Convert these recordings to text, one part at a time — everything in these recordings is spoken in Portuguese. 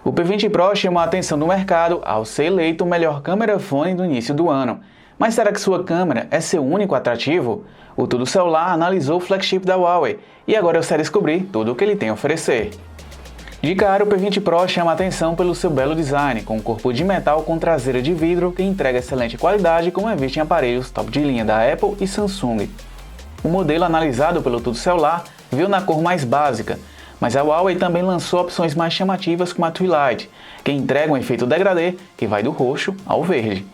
O P20 Pro chamou a atenção do mercado ao ser eleito o melhor câmera-fone do início do ano. Mas será que sua câmera é seu único atrativo? O Tudo Celular analisou o flagship da Huawei e agora você vai descobrir tudo o que ele tem a oferecer. De cara, o P20 Pro chama a atenção pelo seu belo design, com um corpo de metal com traseira de vidro que entrega excelente qualidade como é visto em aparelhos top de linha da Apple e Samsung. O modelo analisado pelo Tudo Celular veio na cor mais básica, mas a Huawei também lançou opções mais chamativas como a Twilight, que entrega um efeito degradê que vai do roxo ao verde.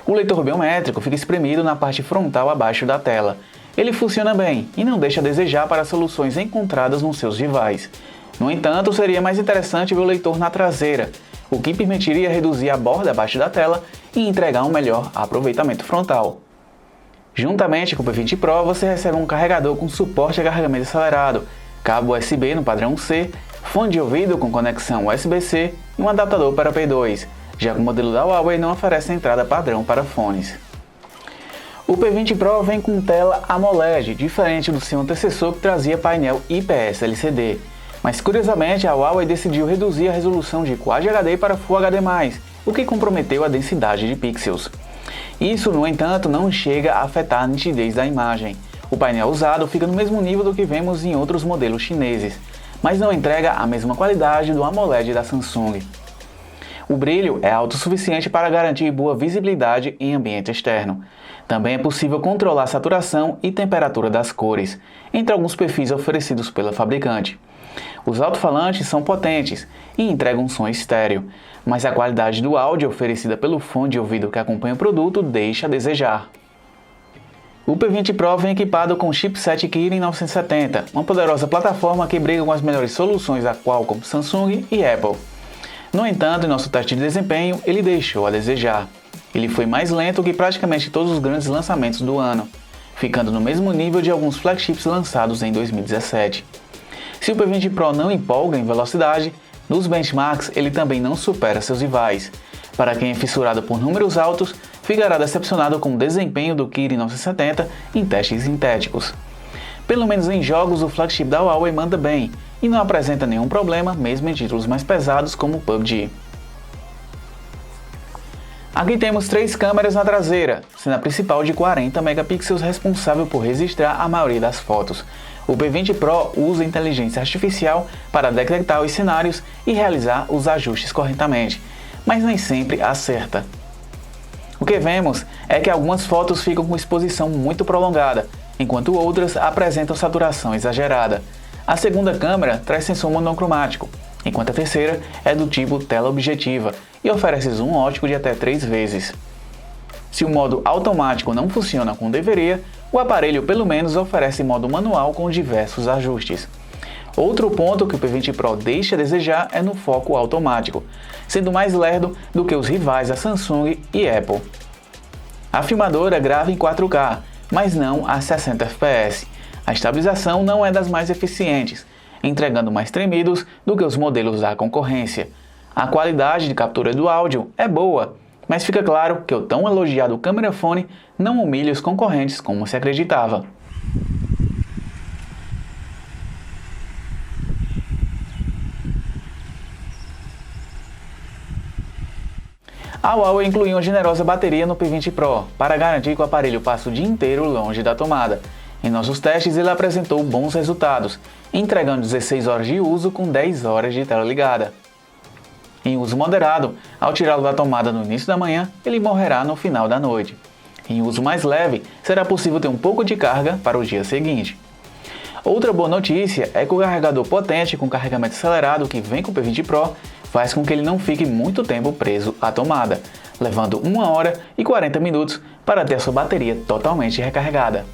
O leitor biométrico fica espremido na parte frontal abaixo da tela. Ele funciona bem e não deixa a desejar para soluções encontradas nos seus rivais. No entanto, seria mais interessante ver o leitor na traseira, o que permitiria reduzir a borda abaixo da tela e entregar um melhor aproveitamento frontal. Juntamente com o P20 Pro, você recebe um carregador com suporte a carregamento acelerado, cabo USB no padrão C, fone de ouvido com conexão USB-C e um adaptador para P2, já que o modelo da Huawei não oferece entrada padrão para fones. O P20 Pro vem com tela AMOLED, diferente do seu antecessor que trazia painel IPS LCD. Mas curiosamente a Huawei decidiu reduzir a resolução de Quad HD para Full HD+, o que comprometeu a densidade de pixels. Isso, no entanto, não chega a afetar a nitidez da imagem. O painel usado fica no mesmo nível do que vemos em outros modelos chineses, mas não entrega a mesma qualidade do AMOLED da Samsung. O brilho é alto o suficiente para garantir boa visibilidade em ambiente externo. Também é possível controlar a saturação e temperatura das cores, entre alguns perfis oferecidos pela fabricante. Os alto-falantes são potentes e entregam um som estéreo, mas a qualidade do áudio oferecida pelo fone de ouvido que acompanha o produto deixa a desejar. O P20 Pro vem equipado com o chipset Kirin 970, uma poderosa plataforma que briga com as melhores soluções da Qualcomm, Samsung e Apple. No entanto, em nosso teste de desempenho, ele deixou a desejar. Ele foi mais lento que praticamente todos os grandes lançamentos do ano, ficando no mesmo nível de alguns flagships lançados em 2017. Se o P20 Pro não empolga em velocidade, nos benchmarks ele também não supera seus rivais. Para quem é fissurado por números altos, ficará decepcionado com o desempenho do Kirin 970 em testes sintéticos. Pelo menos em jogos, o flagship da Huawei manda bem e não apresenta nenhum problema mesmo em títulos mais pesados como o PUBG. Aqui temos 3 câmeras na traseira, sendo a principal de 40 megapixels responsável por registrar a maioria das fotos. O P20 Pro usa inteligência artificial para detectar os cenários e realizar os ajustes corretamente, mas nem sempre acerta. O que vemos é que algumas fotos ficam com exposição muito prolongada, enquanto outras apresentam saturação exagerada. A segunda câmera traz sensor monocromático, enquanto a terceira é do tipo tela objetiva e oferece zoom ótico de até 3 vezes. Se o modo automático não funciona como deveria, o aparelho pelo menos oferece modo manual com diversos ajustes. Outro ponto que o P20 Pro deixa a desejar é no foco automático, sendo mais lerdo do que os rivais da Samsung e Apple. A filmadora grava em 4K, mas não a 60 fps. A estabilização não é das mais eficientes, entregando mais tremidos do que os modelos da concorrência. A qualidade de captura do áudio é boa, mas fica claro que o tão elogiado câmera fone não humilha os concorrentes como se acreditava. A Huawei incluiu uma generosa bateria no P20 Pro para garantir que o aparelho passe o dia inteiro longe da tomada. Em nossos testes ele apresentou bons resultados, entregando 16 horas de uso com 10 horas de tela ligada. Em uso moderado, ao tirá-lo da tomada no início da manhã, ele morrerá no final da noite. Em uso mais leve, será possível ter um pouco de carga para o dia seguinte. Outra boa notícia é que o carregador potente com carregamento acelerado que vem com o P20 Pro faz com que ele não fique muito tempo preso à tomada, levando 1 hora e 40 minutos para ter a sua bateria totalmente recarregada.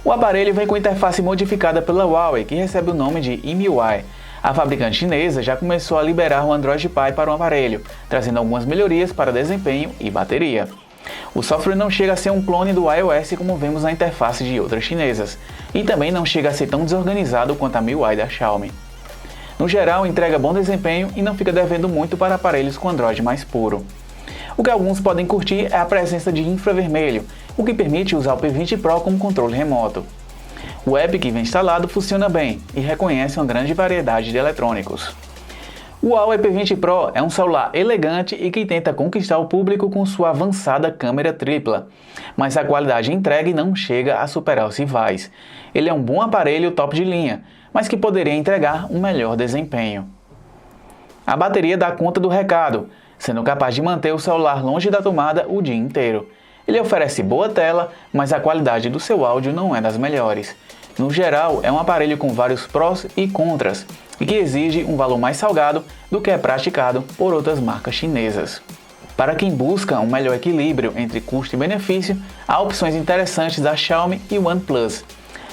O aparelho vem com interface modificada pela Huawei, que recebe o nome de MIUI. A fabricante chinesa já começou a liberar o Android Pie para o aparelho, trazendo algumas melhorias para desempenho e bateria. O software não chega a ser um clone do iOS como vemos na interface de outras chinesas, e também não chega a ser tão desorganizado quanto a MIUI da Xiaomi. No geral, entrega bom desempenho e não fica devendo muito para aparelhos com Android mais puro. O que alguns podem curtir é a presença de infravermelho, o que permite usar o P20 Pro como controle remoto. O app que vem instalado funciona bem e reconhece uma grande variedade de eletrônicos. O Huawei P20 Pro é um celular elegante e que tenta conquistar o público com sua avançada câmera tripla, mas a qualidade entregue não chega a superar os rivais. Ele é um bom aparelho top de linha, mas que poderia entregar um melhor desempenho. A bateria dá conta do recado, sendo capaz de manter o celular longe da tomada o dia inteiro. Ele oferece boa tela, mas a qualidade do seu áudio não é das melhores. No geral, é um aparelho com vários prós e contras, e que exige um valor mais salgado do que é praticado por outras marcas chinesas. Para quem busca um melhor equilíbrio entre custo e benefício, há opções interessantes da Xiaomi e OnePlus.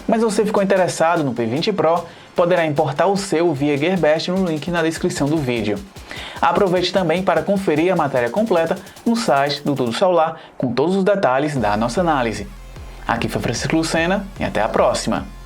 Mas se você ficou interessado no P20 Pro, poderá importar o seu via Gearbest no link na descrição do vídeo. Aproveite também para conferir a matéria completa no site do Tudo Celular com todos os detalhes da nossa análise. Aqui foi Francisco Lucena e até a próxima!